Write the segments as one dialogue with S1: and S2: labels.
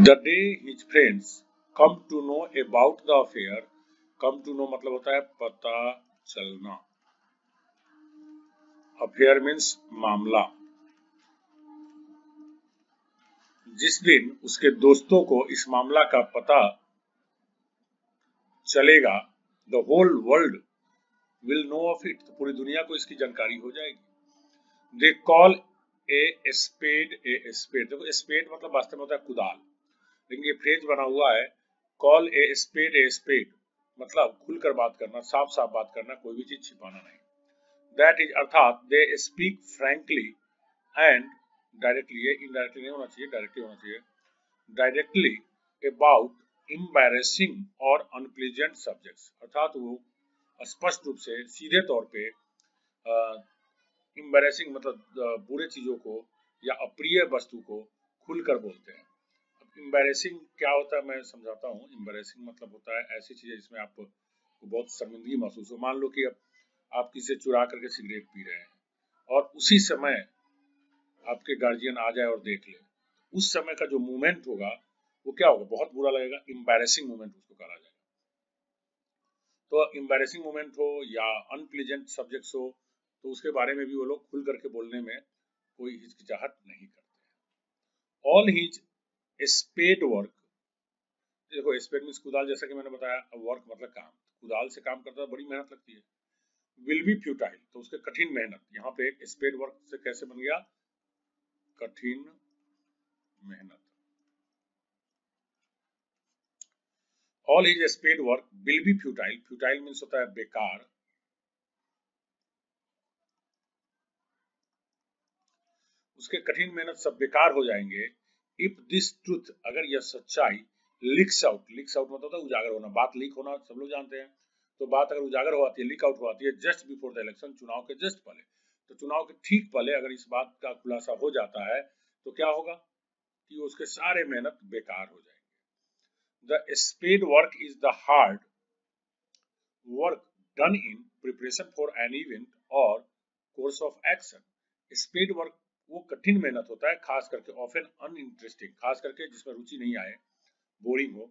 S1: The day his friends come to know about the affair, come to know मतलब होता है पता चलना, affair means मामला। जिस दिन उसके दोस्तों को इस मामला का पता चलेगा, the whole world will know of it, तो पूरी दुनिया को इसकी जानकारी हो जाएगी। They call a spade a spade, देखो spade मतलब वास्तव में होता है कुदाल, लेकिन ये फ्रेज बना हुआ है कॉल ए स्पेड मतलब खुलकर बात करना, साफ साफ बात करना, कोई भी चीज छिपाना नहीं। दैट इज अर्थात they speak frankly and directly, ये इनडायरेक्टली नहीं होना चाहिए, डायरेक्टली होना चाहिए, डायरेक्टली अबाउट एम्बैरेसिंग और अनप्लीजेंट सब्जेक्ट्स, अर्थात वो स्पष्ट रूप से सीधे तौर पे एम्बैरेसिंग मतलब बुरे चीजों को या अप्रिय वस्तु को खुलकर बोलते हैं। एम्बैरेसिंग क्या होता है मैं समझाता हूँ। एम्बैरेसिंग मतलब होता है ऐसी चीजें जिसमें आपको बहुत शर्मिंदगी महसूस हो। मान लो कि आप किसी चुरा करके सिगरेट पी रहे हैं और उसी समय आपके गार्जियन आ जाए और देख ले, उस समय का जो मूवमेंट होगा वो क्या होगा, बहुत बुरा लगेगा, एम्बैरेसिंग मूवमेंट उसको कहा जाएगा। तो एम्बैरेसिंग मूवमेंट हो या अनप्लीजेंट सब्जेक्ट्स हो, तो उसके बारे में भी वो लोग खुल करके बोलने में कोई हिचकिचाहट नहीं करते। ऑल हिज स्पेड वर्क, देखो स्पेड मींस कुदाल, जैसा कि मैंने बताया, वर्क मतलब काम, कुदाल से काम करता है बड़ी मेहनत लगती है। विल बी फ्यूटाइल, तो उसके कठिन मेहनत, यहाँ पे स्पेड वर्क से कैसे बन गया, कठिन मेहनत। All his spade work will be futile, futile means होता है बेकार, उसके कठिन मेहनत सब बेकार हो जाएंगे। इफ दिस ट्रूथ, अगर यह सच्चाई, लीक्स आउट, लीक्स आउट मतलब होता है उजागर होना, बात लीक होना सब लोग जानते हैं, तो बात अगर उजागर हो आती है, लीक आउट हो आती है जस्ट बिफोर द इलेक्शन, चुनाव के जस्ट पहले, तो चुनाव के ठीक पहले अगर इस बात का खुलासा हो जाता है तो क्या होगा कि उसके सारे मेहनत बेकार हो जाएंगे। The spade work is the hard work done in preparation for an event और course of action. Spade work वो कठिन मेहनत होता है, खास करके ऑफन अनइंटरेस्टिंग, खास करके जिसमें रुचि नहीं आए, बोरिंग हो,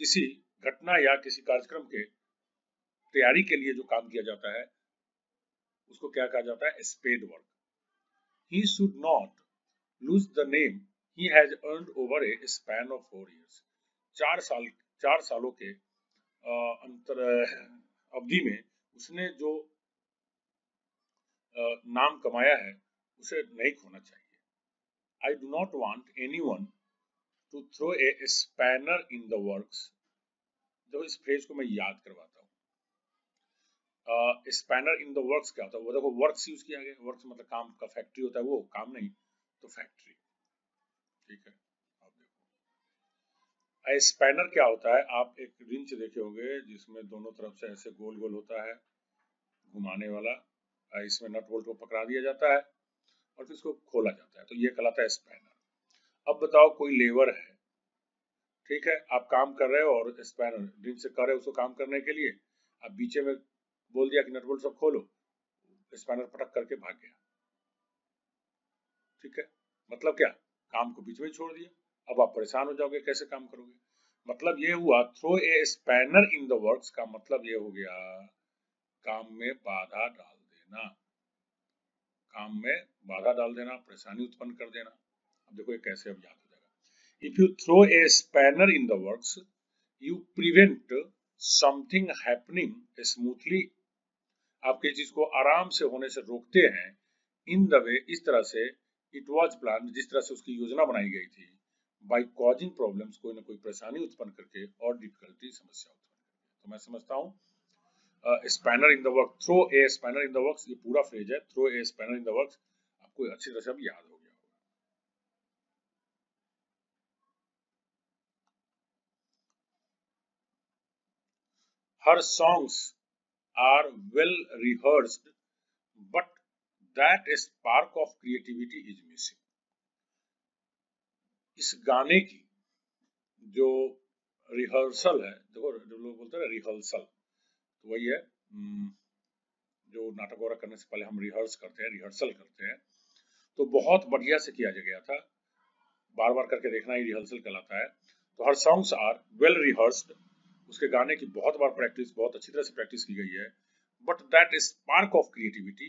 S1: किसी घटना या किसी कार्यक्रम के तैयारी के लिए जो काम किया जाता है उसको क्या कहा जाता है, spade work. He should not lose the name he has earned over a span of 4 years, 4 सालों के अंतर अवधि में उसने जो नाम कमाया है उसे नहीं खोना चाहिए। I do not want anyone to throw a spanner in the works, जो इस फ्रेज को मैं याद करवाता हूँ। स्पैनर इन द वर्क्स क्या होता है, वो देखो वर्क्स यूज किया गया, वर्क्स मतलब काम का, फैक्ट्री होता है वो, काम नहीं तो फैक्ट्री, ठीक है। अब देखो स्पैनर क्या होता है, आप एक रिंच देखे होंगे जिसमें दोनों तरफ से ऐसे गोल गोल होता है घुमाने वाला, इसमें नट बोल्ट को पकड़ा दिया जाता है और फिर इसको खोला जाता है, तो ये कहलाता है स्पैनर। अब बताओ कोई लेबर है, ठीक है, आप काम कर रहे हो और स्पैनर रिंच से कर रहे हो उसको काम करने के लिए, आप बीचे में बोल दिया कि नट बोल्ट सब खोलो, स्पैनर पटक करके भाग गया, ठीक है, मतलब क्या, काम को बीच में छोड़ दिया, अब आप परेशान हो जाओगे कैसे काम करोगे। मतलब ये हुआ throw a spanner in the works का मतलब ये हो गया काम में बाधा डाल देना, काम में बाधा डाल देना, परेशानी उत्पन्न कर देना। अब देखो ये कैसे अब याद हो जाएगा। If you throw a spanner in the works you prevent something happening smoothly, आप किसी चीज को आराम से होने से रोकते हैं, इन द वे, इस तरह से, इट वाज प्लान, जिस तरह से उसकी योजना बनाई गई थी, बाय कॉजिंग प्रॉब्लम्स, कोई ना कोई परेशानी उत्पन्न करके और डिफिकल्टी, समस्या उत्पन्न करके। तो मैं समझता हूँ spanner in the work, throw a spanner in the works, ये पूरा फ्रेज है, throw a spanner in the works, आपको अच्छी तरह से अब याद हो गया होगा। Her songs are well rehearsed but that spark of creativity is missing, इस गाने की जो रिहर्सल है, देखो जो लोग बोलते हैं रिहर्सल, तो वही है जो नाटक वगैरह करने से पहले हम रिहर्स करते हैं, रिहर्सल करते हैं, तो बहुत बढ़िया से किया गया था, बार बार करके देखना ही रिहर्सल कहलाता है। तो her songs are well rehearsed, उसके गाने की बहुत बार प्रैक्टिस, बहुत अच्छी तरह से प्रैक्टिस की गई है। But that spark of creativity,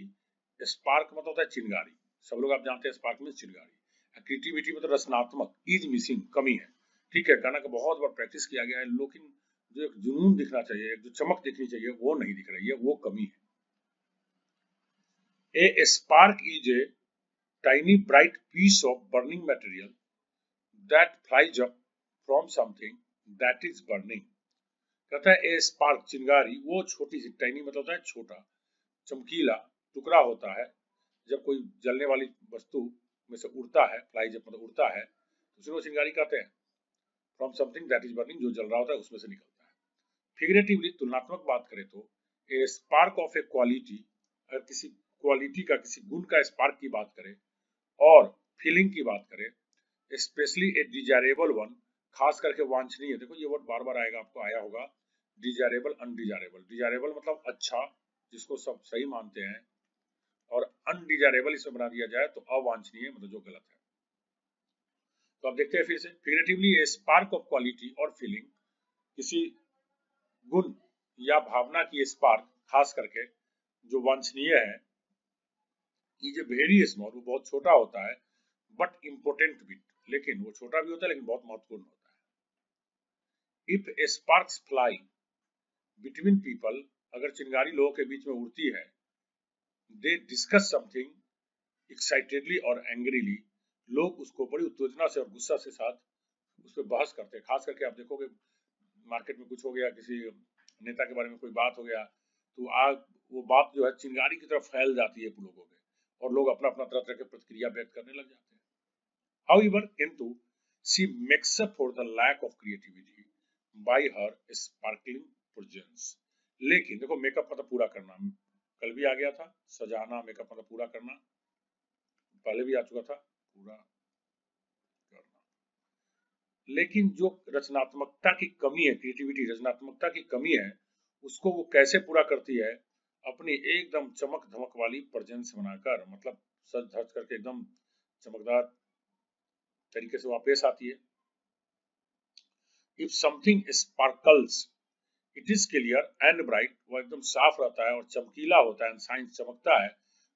S1: spark मतलब होता है चिंगारी, सब लोग आप जानते हैं स्पार्क में चिंगारी, क्रिएटिविटी मतलब रचनात्मक, इज मिसिंग, कमी है। ठीक है, गाना का बहुत बार प्रैक्टिस किया गया है, लेकिन जो एक जुनून दिखना चाहिए, एक जो चमक दिखनी चाहिए, वो नहीं दिख रही है, वो कमी है। ए spark is a tiny bright piece of burning material that flies up from something that is burning। कहता है ए स्पार्क चिंगारी, वो छोटी सी, टाइनी मतलब होता है छोटा, चमकीला टुकड़ा होता है जब कोई जलने वाली वस्तु में से उड़ता है, फ्लाई जब मतलब उड़ता है तो उसे वो चिंगारी कहते हैं। From something that is burning, जो जल रहा होता है उसमें से निकलता है। फिगरेटिवली तुलनात्मक बात करें तो ए स्पार्क ऑफ ए क्वालिटी, अगर किसी क्वालिटी का, किसी गुण का स्पार्क की बात करें और फीलिंग की बात करें, स्पेशली ए डिजायरेबल वन, खास करके वांछनीय, देखो ये वर्ड बार बार आएगा, आपको आया होगा, डिजायरेबल अनडिजायरेबल। डिजायरेबल मतलब अच्छा, जिसको सब सही मानते हैं, और अनडिजायरेबल इसमें बना दिया जाए तो अवांछनीय, मतलब जो गलत है। तो आप देखते हैं फिर से, figuratively A spark of quality और फीलिंग, किसी गुण या भावना की स्पार्क, खास करके जो वांछनीय है, इज ए वेरी स्मॉल, वो बहुत छोटा होता है, बट इम्पोर्टेंट बिट, लेकिन वो छोटा भी होता है लेकिन बहुत महत्वपूर्ण होता है। If sparks fly between people, अगर चिंगारी लोगों के बीच में उड़ती है, दे डिस्कस समथिंग एक्साइटेडली और एंग्रीली, लोग उसको बड़ी उत्तेजना से और गुस्सा से साथ उस पर बहस करते हैं। खास करके आप देखोगे मार्केट में कुछ हो गया, किसी नेता के बारे में कोई बात हो गया, तो आग, वो बात जो है चिंगारी की तरफ फैल जाती है लोगों में, और लोग अपना अपना तरह तरह के प्रतिक्रिया व्यक्त करने लग जाते हैं। हाउएवर, किंतु she makes up for the lack of creativity by her sparkling presence। लेकिन देखो, मेकअप मतलब पूरा करना, कल भी आ गया था, सजाना, मेकअप मतलब पूरा करना, पहले भी आ चुका था, पूरा करना। लेकिन जो रचनात्मकता की कमी है, क्रिएटिविटी, रचनात्मकता की कमी है, उसको वो कैसे पूरा करती है? अपनी एकदम चमक धमक वाली प्रेजेंस बनाकर, मतलब सज धज करके एकदम चमकदार तरीके से वहां पेश आती है। If something sparkles, it is clear and bright, वो एकदम साफ रहता है और चमकीला होता है, साइंस चमकता है,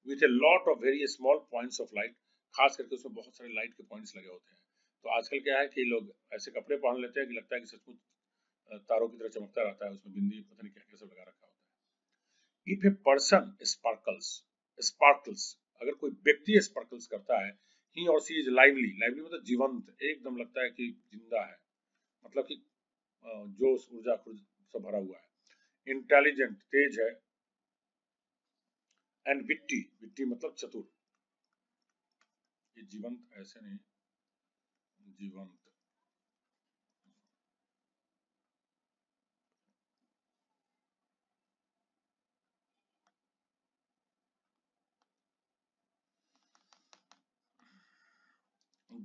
S1: with a lot of very small points of light, खास करके उसमें बहुत सारे लाइट के पॉइंट्स लगे होते हैं। तो आजकल क्या है कि लोग ऐसे कपड़े पहन लेते हैं कि लगता है कि सचमुच तारों की तरह चमकता रहता है, उसमें बिंदी पता नहीं क्या क्या सब लगा रखा होता है। If a person sparkles, sparkles, अगर कोई व्यक्ति स्पार्कल्स करता है, ही और सी इज लाइवली, लाइवली मतलब जीवंत, एकदम लगता है कि जिंदा है, मतलब कि जोश, ऊर्जा सब भरा हुआ है। इंटेलिजेंट, तेज है, एंड विट्टी, विट्टी मतलब चतुर, ये जीवंत ऐसे नहीं, जीवंत।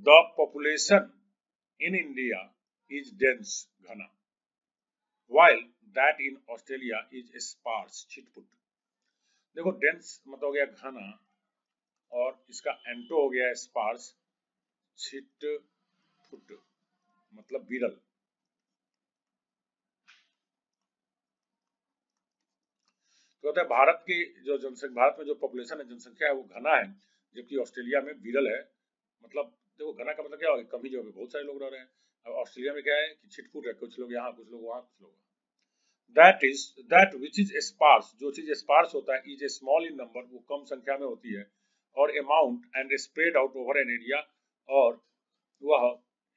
S1: The population in India is dense, घना, while that in Australia is sparse, छिटपुट। देखो, डेंस मतलब हो गया घना, और इसका एंटो हो गया स्पार्स, छिटपुट मतलब विरल। तो कहता है भारत की जो जनसंख्या, भारत में जो पॉपुलेशन है, जनसंख्या है, वो घना है, जबकि ऑस्ट्रेलिया में विरल है। मतलब देखो, घना का मतलब क्या होगा, कम ही जगह पे बहुत सारे लोग रह रहे हैं। अब ऑस्ट्रेलिया में क्या है कि छिटपुट है, कुछ लोग यहाँ, कुछ लोग वहाँ, कुछ लोग। That is, that which is sparse, जो चीज स्पार्स होता है, is a small in number, वो कम संख्या में होती है, or amount and spread out over an area, और वह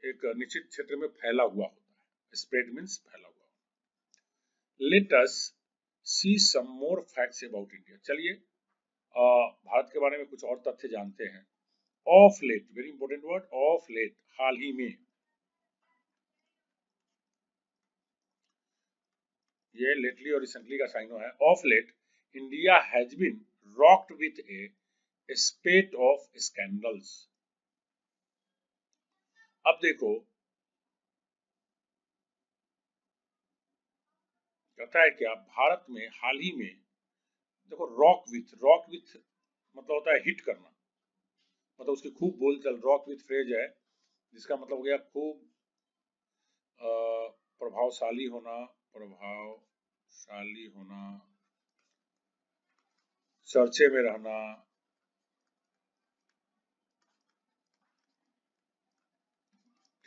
S1: एक निश्चित क्षेत्र में फैला हुआ होता है। स्प्रेड मीन्स फैला हुआ। Let us see some more facts about India, चलिए भारत के बारे में कुछ और तथ्य जानते हैं। Of late, very important word, of late, हाल ही में, ये लेटली और रिसेंटली का साइन है। Of late India has been rocked with a spate of scandals. अब देखो, कहता है क्या, भारत में हाल ही में, देखो, रॉक विथ, रॉक विथ मतलब होता है हिट करना, मतलब उसकी खूब बोलचाल, रॉक विथ फ्रेज है, जिसका मतलब हो गया खूब प्रभावशाली होना, चर्चे में रहना,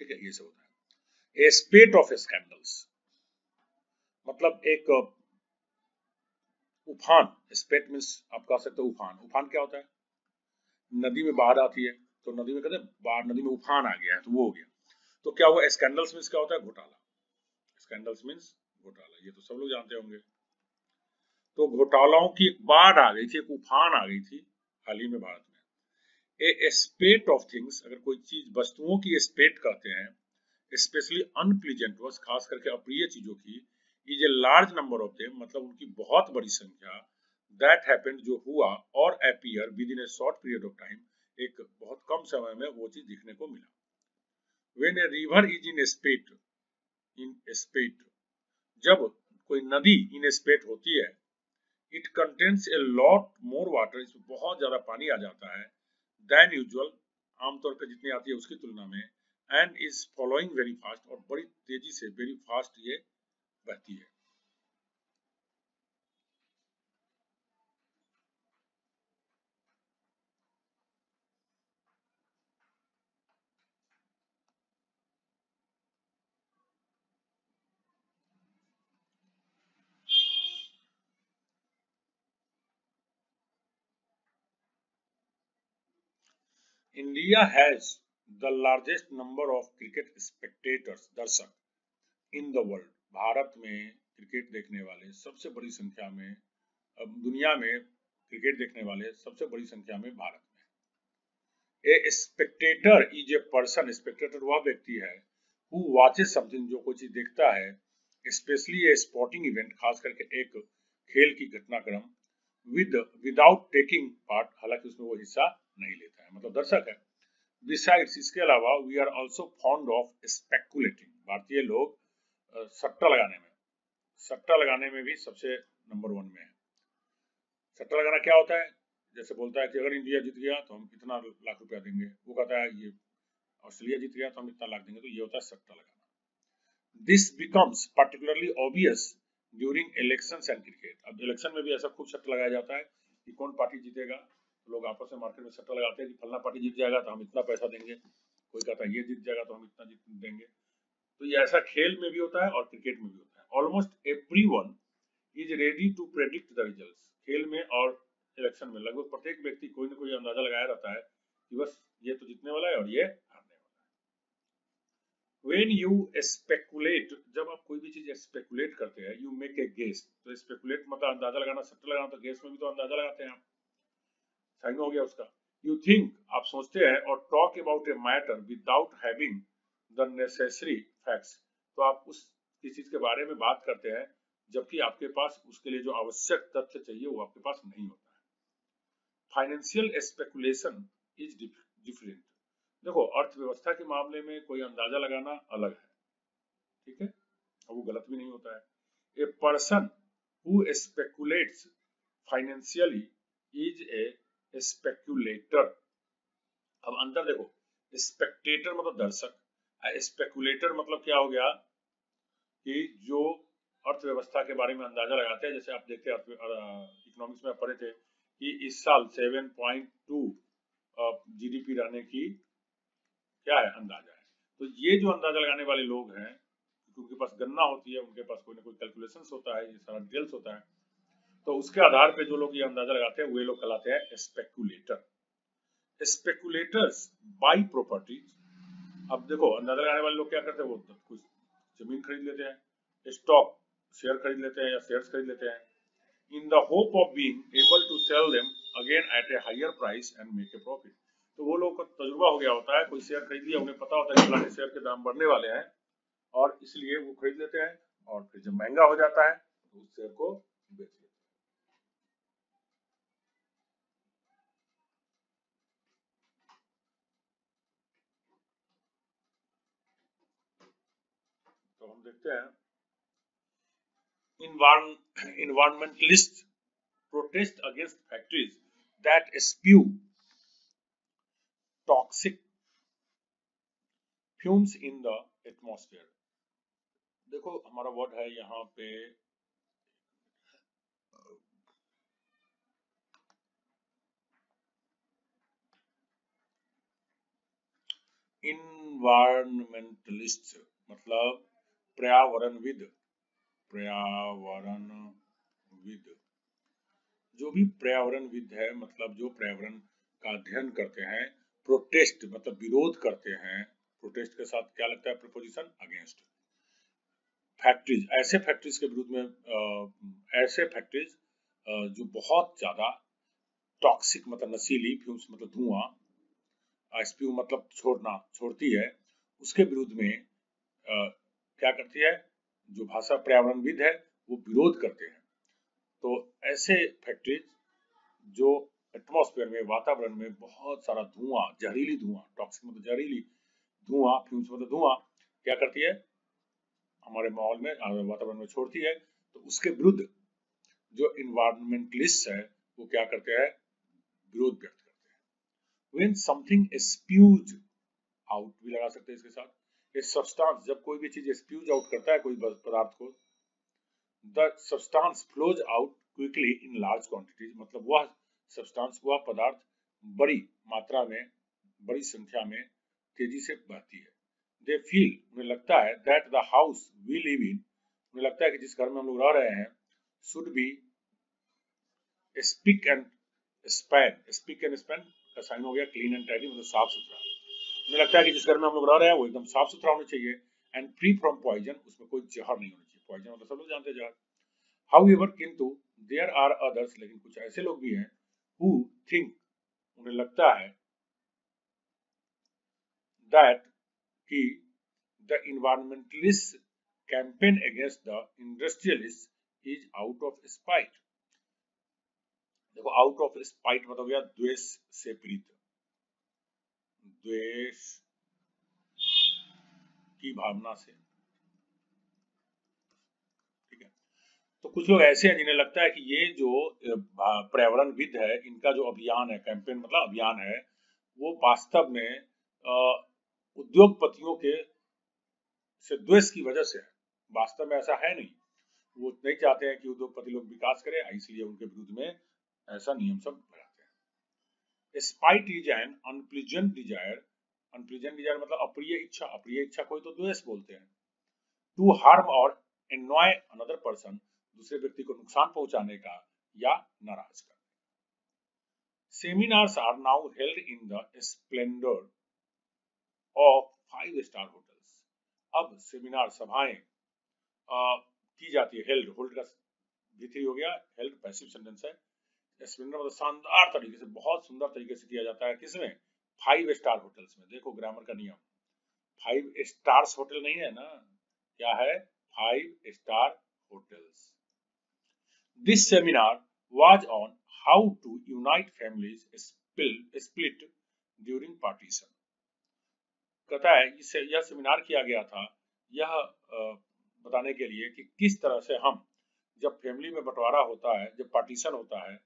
S1: ठीक है, ये सब होता है। ए स्पेट ऑफ स्कैंडल्स मतलब एक उफान, स्पेट मीन्स आप कह सकते हो उफान। उफान क्या होता है? नदी में बाढ़ आती है तो नदी में कहते हैं बाढ़, नदी में उफान आ गया है तो वो हो गया। तो क्या हुआ? स्कैंडल्स मीन्स क्या होता है? घोटाला। स्कैंडल्स मीन्स घोटाला, ये तो सब लोग जानते होंगे। तो घोटालाओं की एक बाढ़ आ गई थी, एक उफान आ गई थी हाल ही में भारत में। ए स्पेट ऑफ थिंग्स, अगर कोई चीज, वस्तुओं की स्पेट कहते हैं, स्पेशली अनप्लीजेंट वर्स, खास करके अप्रिय चीजों की, is a large number of them, मतलब उनकी बहुत बड़ी संख्या, दैट हैपेंड, जो हुआ, और appear with in A short period of time, एक बहुत कम समय में वो चीज दिखने को मिला। When a river is in spate, जब कोई नदी इन स्पेट होती है, it contains a lot more water, इसमें बहुत ज्यादा पानी आ जाता है, देन यूजुअल, आमतौर पर जितनी आती है उसकी तुलना में, and is following very fast, और बड़ी तेजी से, वेरी फास्ट ये बहती है। India has the largest number of cricket spectators, दर्शक, इन द वर्ल्ड। भारत में क्रिकेट देखने वाले सबसे बड़ी संख्या में, अब दुनिया में क्रिकेट देखने वाले सबसे बड़ी संख्या में भारत में। A spectator is a person, spectator वह व्यक्ति है, हु वॉचेस समथिंग, जो कोई चीज देखता है, स्पेशली ए स्पोर्टिंग इवेंट, खास करके एक खेल की घटनाक्रम, विदाउट टेकिंग पार्ट, हालांकि उसमें वो हिस्सा नहीं लेता है, मतलब दर्शक है। बिसाइड्स, इसके अलावा, we are also fond of speculating, भारतीय लोग सट्टा लगाने में, सट्टा लगाने में भी सबसे नंबर वन में है। सट्टा लगाना क्या होता है? जैसे बोलता है कि अगर इंडिया जीत गया तो हम इतना लाख रुपया देंगे, वो कहता है ये ऑस्ट्रेलिया जीत गया तो हम इतना लाख देंगे, तो ये होता है सट्टा लगाना। This becomes particularly obvious during elections and cricket. अब इलेक्शन में भी ऐसा खूब सट्टा लगाया जाता है कि कौन पार्टी जीतेगा, तो लोग आपस में मार्केट में सट्टा लगाते हैं कि फलना पार्टी जीत जाएगा तो हम इतना पैसा देंगे, कोई कहता है ये जीत जाएगा तो हम इतना जीत देंगे। तो ये ऐसा खेल में भी होता है और क्रिकेट में भी होता है। Almost everyone is ready to predict the results, खेल में और इलेक्शन में लगभग प्रत्येक व्यक्ति कोई ना कोई अंदाजा लगाया रहता है कि बस ये तो जीतने वाला है और ये हारने वाला है। व्हेन यू स्पेकुलेट, जब आप कोई भी चीज स्पेकुलेट करते हैं, यू मेक ए गेस, तो स्पेकुलेट मतलब अंदाजा लगाना, सट्टा लगाना, तो गेस में भी तो अंदाजा लगाते हैं आप, साइन हो गया उसका। यू थिंक, आप सोचते हैं, और talk about a matter without having the necessary facts, तो आप उस किसी चीज के बारे में बात करते हैं जबकि आपके पास उसके लिए जो आवश्यक तथ्य चाहिए वो आपके पास नहीं होता है। Financial speculation is different. देखो, अर्थव्यवस्था के मामले में कोई अंदाजा लगाना अलग है, ठीक है, और वो गलत भी नहीं होता है। A person who speculates financially is a speculator. अब अंतर देखो, स्पेक्टेटर मतलब दर्शक, स्पेकुलेटर मतलब क्या हो गया कि जो अर्थव्यवस्था के बारे में अंदाजा लगाते हैं। जैसे आप देखते हैं इकोनॉमिक्स में आप पढ़े थे कि इस साल 7.2 जीडीपी रहने की क्या है, अंदाजा है। तो ये जो अंदाजा लगाने वाले लोग हैं, उनके पास गणना होती है, उनके पास कोई ना कोई कैलकुलेशंस होता है, ये सारा डिटेल्स होता है, तो उसके आधार पे जो लोग ये अंदाजा लगाते हैं वे लोग कहलाते हैं स्पेकुलेटर। Speculators by properties. अब देखो, अंदाजा लगाने वाले लोग क्या करते हैं, वो कुछ जमीन खरीद लेते हैं, स्टॉक शेयर खरीद लेते हैं या शेयर्स खरीद लेते हैं, in the hope of being able to sell them again at a higher price and make a profit. तो वो लोग का तजुर्बा हो गया होता है, कोई शेयर खरीद लिया, उन्हें पता होता है कि फलाने शेयर के दाम बढ़ने वाले हैं, और इसलिए वो खरीद लेते हैं, और फिर जब महंगा हो जाता है तो उस शेयर को बेच लेते हैं। तो हम देखते हैं, environmentalists protest against factories that spew toxic fumes in the atmosphere. देखो हमारा वर्ड है यहाँ पे इन्वायरमेंटलिस्ट, मतलब पर्यावरणविद। पर्यावरणविद, जो भी पर्यावरणविद है मतलब जो पर्यावरण का अध्ययन करते हैं। प्रोटेस्ट मतलब विरोध करते हैं। प्रोटेस्ट के साथ क्या लगता है प्रपोजिशन, अगेंस्ट। फैक्ट्रीज, ऐसे फैक्ट्रीज के विरुद्ध में ऐसे फैक्ट्रीज जो बहुत ज्यादा टॉक्सिक मतलब नशीली, फ्यूम्स मतलब धुआं, स्प्यू मतलब छोड़ना, छोड़ती है, उसके विरुद्ध में क्या करती है, जो भाषा पर्यावरणविद है वो विरोध करते हैं। तो ऐसे फैक्ट्रीज जो एटमॉस्फेयर में, वातावरण में बहुत सारा धुआं, जहरीली धुआं, टॉक्सिक मतलब जहरीली धुआं, फ्यूम्स मतलब धुआं, क्या करती है हमारे माहौल में, वातावरण में छोड़ती है। तो उसके विरुद्ध जो इन्वायरमेंटलिस्ट है वो क्या करते हैं, विरोध व्यक्त करते हैं। When something spews out भी लगा सकते हैं इसके साथ। ये सब्सटेंस, जब कोई भी चीज स्प्यूज आउट करता है कोई पदार्थ को, the substance flows out quickly in large quantities, मतलब वह सब्सटेंस, वह पदार्थ बड़ी मात्रा में, बड़ी संख्या में तेजी से बहती है। दे फील, उन्हें लगता है, that the house we live in, उन्हें लगता है कि जिस घर में हम लोग रह रहे हैं, should be spick and span. Spick and span का साइन हो गया क्लीन एंड टाइडी, मतलब साफ सुथरा। मुझे लगता है कि जिस घर में हम लोग रह रहे हैं वो एकदम साफ सुथरा होना चाहिए। एंड फ्री फ्रॉम पॉइजन, उसमें कोई जहर नहीं होना चाहिए। पॉइजन मतलब सब लोग जानते हैं जहर। हाउएवर, किंतु, देयर आर अदर्स, लेकिन कुछ ऐसे लोग भी हैं, हु थिंक, उन्हें लगता है, दैट कि the environmentalist campaign against the industrialist is out of spite. देखो आउट ऑफ स्पाइट मतलब हो गया द्वेष से प्रीत, द्वेष की भावना से, ठीक है। तो कुछ लोग ऐसे हैं जिन्हें लगता है कि ये जो पर्यावरणविद है, इनका जो अभियान है, कैंपेन मतलब अभियान है, वो वास्तव में उद्योगपतियों के से द्वेष की वजह से है। वास्तव में ऐसा है नहीं। वो नहीं चाहते हैं कि उद्योगपति लोग विकास करें, इसलिए उनके विरुद्ध में ऐसा नियम सब बनाते हैं। Spite is an unpleasant desire, unpleasant desire मतलब अप्रिय इच्छा, अप्रिय इच्छा कोई तो द्वेष बोलते हैं। To harm or annoy another person, दूसरे व्यक्ति को नुकसान पहुंचाने का या नाराज करना। Seminars are now held in the splendour of 5 star hotels. अब सेमिनार, सभाएं की जाती है, हेल्ड, होल्ड का भी हो गया, हेल्ड पैसिव सेंटेंस है। स्प्लेंडर मतलब शानदार तरीके से, बहुत सुंदर तरीके से किया जाता है, किसमें, 5 स्टार होटल्स में। देखो ग्रामर का नियम, 5 स्टार्स होटल नहीं है ना, क्या है, 5 star hotels. This seminar was on how to unite families split during partition. कहता है इससे यह सेमिनार किया गया था यह बताने के लिए कि किस तरह से हम, जब फैमिली में बंटवारा होता है, जब पार्टीशन होता है,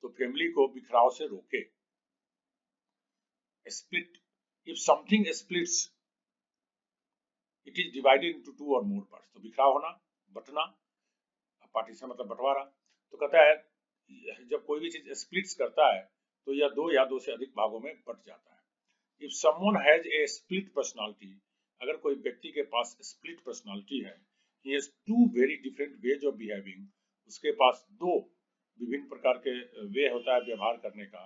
S1: तो फैमिली को बिखराव से रोके। Split, if something splits it is divided into 2 और मोर पार्ट्स। तो बिखराव होना, बंटना, पार्टीशन मतलब बंटवारा। तो कहता है जब कोई भी चीज स्प्लिट्स करता है तो यह 2 या 2 से अधिक भागों में बंट जाता है। If someone has a split personality, अगर कोई व्यक्ति के पास स्प्लिट पर्सनालिटी है, he has 2 very different ways of behaving, उसके पास 2 विभिन्न प्रकार के वे होता है व्यवहार करने का।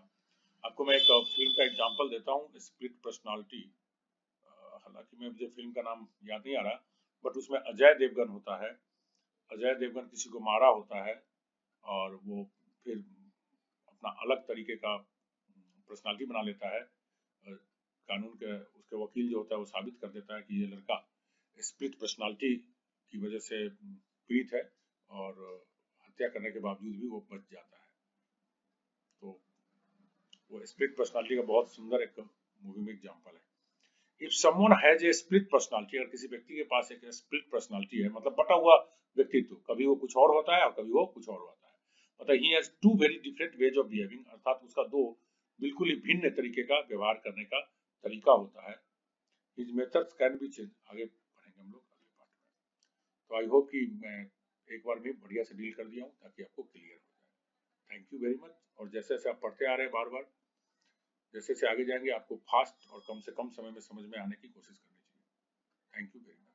S1: आपको मैं एक फिल्म का एग्जांपल देता हूँ, स्प्लिट पर्सनालिटी। हालांकि मैं, मुझे फिल्म का नाम याद नहीं आ रहा, बट उसमें अजय देवगन होता है। अजय देवगन किसी को मारा होता है और वो फिर अपना अलग तरीके का पर्सनालिटी बना लेता है। कानून के उसके वकील जो होता है वो साबित कर देता है कि ये लड़का स्प्लिट पर्सनालिटी की वजह से पीड़ित है और हत्या करने के बावजूद भी वो बच जाता है। तो वो स्प्लिट पर्सनालिटी का बहुत सुंदर एक मूवी में एग्जांपल है। If someone has a split personality, अगर किसी व्यक्ति के पास एक स्प्लिट पर्सनालिटी है, मतलब बटा हुआ व्यक्तित्व, कभी वो कुछ और होता है और कभी वो कुछ और होता है, मतलब he has 2 very different ways of behaving, अर्थात उसका 2 बिल्कुल ही भिन्न तरीके का व्यवहार करने का तरीका होता है। His methods can be change, आगे पढ़ेंगे हम लोग अगले पार्ट में। तो आई होप कि मैं एक बार में बढ़िया से डील कर दिया हूँ ताकि आपको क्लियर हो जाए। Thank you very much. और जैसे जैसे आप पढ़ते आ रहे हैं बार बार, जैसे जैसे आगे जाएंगे आपको फास्ट और कम से कम समय में समझ में आने की कोशिश करनी चाहिए। Thank you very much.